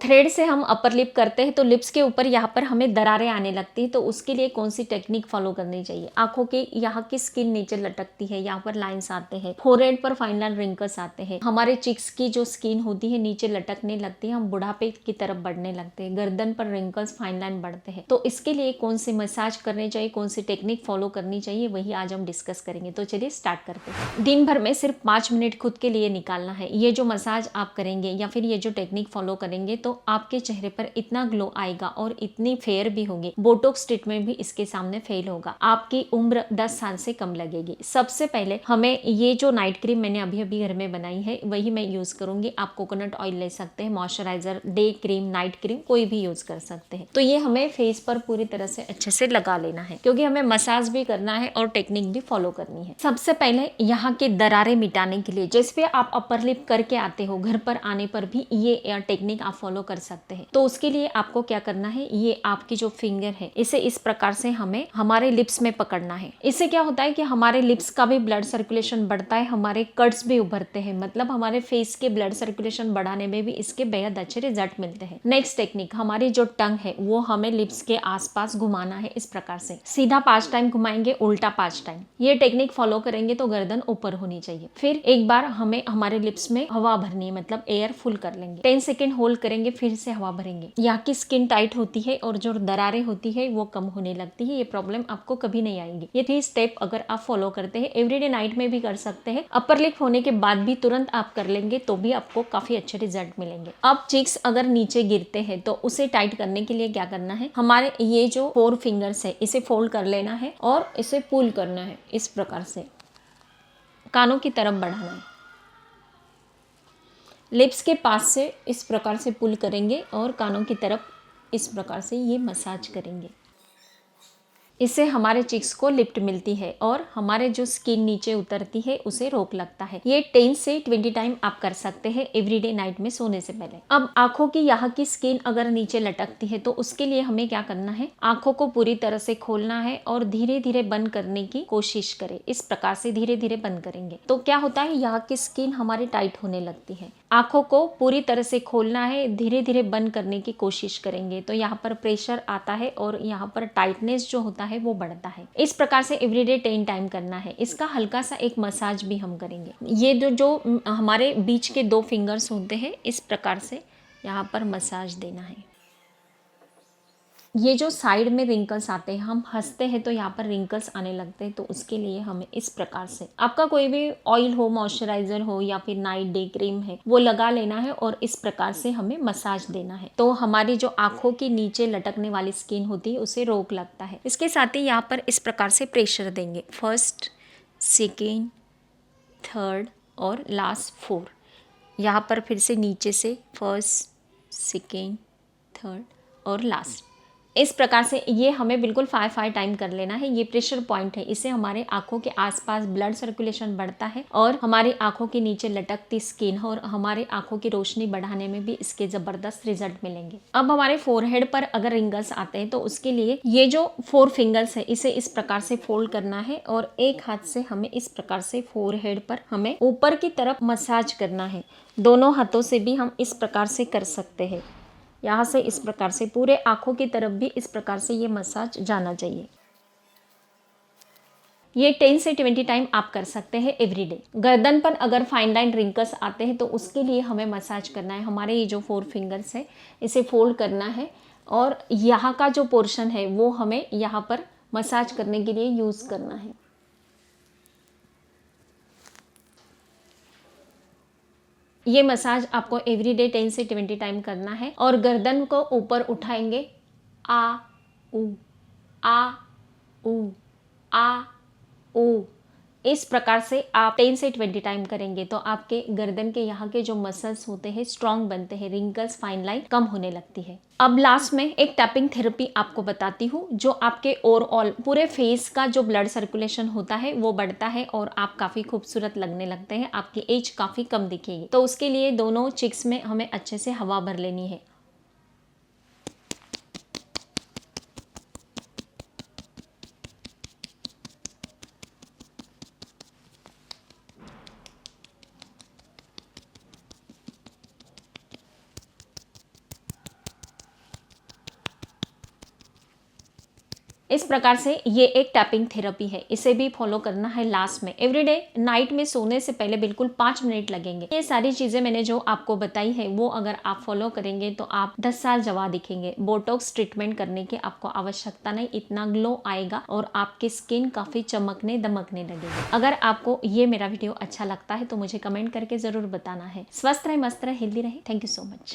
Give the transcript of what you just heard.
Thread से हम upper lip करते हैं तो लिप्स के ऊपर यहाँ पर हमें दरारें आने लगती हैं, तो उसके लिए कौन सी टेक्निक फॉलो करनी चाहिए। आंखों के यहाँ की स्किन नीचे लटकती है, यहाँ पर लाइंस आते हैं, फोरहेड पर फाइन लाइन रिंकल्स आते हैं, हमारे चिक्स की जो स्किन होती है नीचे लटकने लगती है, हम बुढ़ापे की तरफ बढ़ने लगते हैं, गर्दन पर रिंकल्स फाइन लाइन बढ़ते हैं। तो इसके लिए कौन सी मसाज करनी चाहिए, कौन सी टेक्निक फॉलो करनी चाहिए, वही आज हम डिस्कस करेंगे। तो चलिए स्टार्ट करते हैं। दिन भर में सिर्फ 5 मिनट खुद के लिए निकालना है। ये जो मसाज आप करेंगे या फिर ये जो टेक्निक फॉलो करेंगे तो आपके चेहरे पर इतना ग्लो आएगा और इतनी फेयर भी होगी, बोटॉक्स ट्रीटमेंट भी इसके सामने फेल होगा। आपकी उम्र 10 साल से कम लगेगी। सबसे पहले हमें ये जो नाइट क्रीम मैंने अभी अभी घर में बनाई है वही मैं यूज करूंगी। आप कोकोनट ऑयल ले सकते हैं, moisturiser, day cream, night cream कोई भी यूज कर सकते हैं। तो ये हमें फेस पर पूरी तरह से अच्छे से लगा लेना है, क्योंकि हमें मसाज भी करना है और टेक्निक भी फॉलो करनी है। सबसे पहले यहाँ के दरारें मिटाने के लिए, जैसे आप अपर लिप करके आते हो, घर पर आने पर भी ये टेक्निक आप फॉलो कर सकते हैं। तो उसके लिए आपको क्या करना है, ये आपकी जो फिंगर है इसे इस प्रकार से हमें हमारे लिप्स में पकड़ना है। इससे क्या होता है कि हमारे लिप्स का भी ब्लड सर्कुलेशन बढ़ता है, हमारे कट्स भी उभरते हैं, मतलब हमारे फेस के ब्लड सर्कुलेशन बढ़ाने में भी इसके बेहद अच्छे रिजल्ट मिलते हैं। नेक्स्ट टेक्निक, हमारी जो टंग है वो हमें लिप्स के आसपास घुमाना है। इस प्रकार से सीधा 5 टाइम घुमाएंगे, उल्टा 5 टाइम। ये टेक्निक फॉलो करेंगे तो गर्दन ऊपर होनी चाहिए। फिर एक बार हमें हमारे लिप्स में हवा भरनी है, मतलब एयर फुल कर लेंगे। 10 सेकेंड होल्ड करेंगे, फिर से हवा भरेंगे। यहाँ की स्किन टाइट होती है और जो दरारें होती है वो कम होने लगती है। ये प्रॉब्लम आपको कभी नहीं आएगी। ये 3 स्टेप अगर आप फॉलो करते हैं, एवरीडे नाइट में भी कर सकते हैं, अपर लिप होने के बाद भी तुरंत आप कर लेंगे तो भी आपको काफी अच्छे रिजल्ट मिलेंगे। अब चिक्स अगर नीचे गिरते हैं तो उसे टाइट करने के लिए क्या करना है, हमारे ये जो 4 फिंगर्स है इसे फोल्ड कर लेना है और इसे पुल करना है। इस प्रकार से कानों की तरफ बढ़ाना है, लिप्स के पास से इस प्रकार से पुल करेंगे और कानों की तरफ इस प्रकार से ये मसाज करेंगे। इससे हमारे चिक्स को लिफ्ट मिलती है और हमारे जो स्किन नीचे उतरती है उसे रोक लगता है। ये 10 से 20 टाइम आप कर सकते हैं एवरीडे नाइट में सोने से पहले। अब आंखों की यहाँ की स्किन अगर नीचे लटकती है तो उसके लिए हमें क्या करना है, आंखों को पूरी तरह से खोलना है और धीरे धीरे बंद करने की कोशिश करें। इस प्रकार से धीरे धीरे बंद करेंगे तो क्या होता है, यहाँ की स्किन हमारी टाइट होने लगती है। आंखों को पूरी तरह से खोलना है, धीरे धीरे बंद करने की कोशिश करेंगे तो यहाँ पर प्रेशर आता है और यहाँ पर टाइटनेस जो होता है वो बढ़ता है। इस प्रकार से एवरीडे 10 टाइम करना है। इसका हल्का सा एक मसाज भी हम करेंगे। ये जो हमारे बीच के 2 फिंगर्स होते हैं इस प्रकार से यहाँ पर मसाज देना है। ये जो साइड में रिंकल्स आते हैं, हम हंसते हैं तो यहाँ पर रिंकल्स आने लगते हैं, तो उसके लिए हमें इस प्रकार से, आपका कोई भी ऑयल हो, मॉइस्चराइजर हो या फिर नाइट डे क्रीम है वो लगा लेना है और इस प्रकार से हमें मसाज देना है। तो हमारी जो आंखों के नीचे लटकने वाली स्किन होती है उसे रोक लगता है। इसके साथ ही यहाँ पर इस प्रकार से प्रेशर देंगे, फर्स्ट, सेकेंड, थर्ड और लास्ट 4। यहाँ पर फिर से नीचे से फर्स्ट, सेकेंड, थर्ड और लास्ट। इस प्रकार से ये हमें बिल्कुल 5 टाइम कर लेना है। ये प्रेशर पॉइंट है, इससे हमारे आंखों के आसपास ब्लड सर्कुलेशन बढ़ता है और हमारी आंखों के नीचे लटकती स्किन और हमारे आंखों की रोशनी बढ़ाने में भी इसके जबरदस्त रिजल्ट मिलेंगे। अब हमारे फोरहेड पर अगर रिंगल्स आते हैं तो उसके लिए ये जो 4 फिंगर्स है इसे इस प्रकार से फोल्ड करना है और एक हाथ से हमें इस प्रकार से फोरहेड पर हमें ऊपर की तरफ मसाज करना है। दोनों हाथों से भी हम इस प्रकार से कर सकते हैं। यहाँ से इस प्रकार से पूरे आंखों की तरफ भी इस प्रकार से ये मसाज जाना चाहिए। ये 10 से 20 टाइम आप कर सकते हैं एवरीडे। गर्दन पर अगर फाइन लाइन रिंकल्स आते हैं तो उसके लिए हमें मसाज करना है। हमारे ये जो 4 फिंगर्स है इसे फोल्ड करना है और यहाँ का जो पोर्शन है वो हमें यहाँ पर मसाज करने के लिए यूज करना है। ये मसाज आपको एवरीडे 10 से 20 टाइम करना है और गर्दन को ऊपर उठाएंगे, आ ऊ आ ऊ आ ऊ। इस प्रकार से आप 10 से 20 टाइम करेंगे तो आपके गर्दन के यहाँ के जो मसल्स होते हैं स्ट्रांग बनते हैं, रिंकल्स, फाइन लाइन कम होने लगती है। अब लास्ट में एक टैपिंग थेरेपी आपको बताती हूँ जो आपके ओवरऑल पूरे फेस का जो ब्लड सर्कुलेशन होता है वो बढ़ता है और आप काफ़ी खूबसूरत लगने लगते हैं, आपकी एज काफ़ी कम दिखेगी। तो उसके लिए दोनों चिक्स में हमें अच्छे से हवा भर लेनी है। इस प्रकार से ये एक टैपिंग थेरेपी है, इसे भी फॉलो करना है लास्ट में। एवरीडे नाइट में सोने से पहले बिल्कुल 5 मिनट लगेंगे। ये सारी चीजें मैंने जो आपको बताई है वो अगर आप फॉलो करेंगे तो आप 10 साल जवान दिखेंगे। बोटॉक्स ट्रीटमेंट करने की आपको आवश्यकता नहीं, इतना ग्लो आएगा और आपकी स्किन काफी चमकने दमकने लगेगी। अगर आपको ये मेरा वीडियो अच्छा लगता है तो मुझे कमेंट करके जरूर बताना है। स्वस्थ रहे, मस्त रहे, हेल्दी रहे। Thank you so much.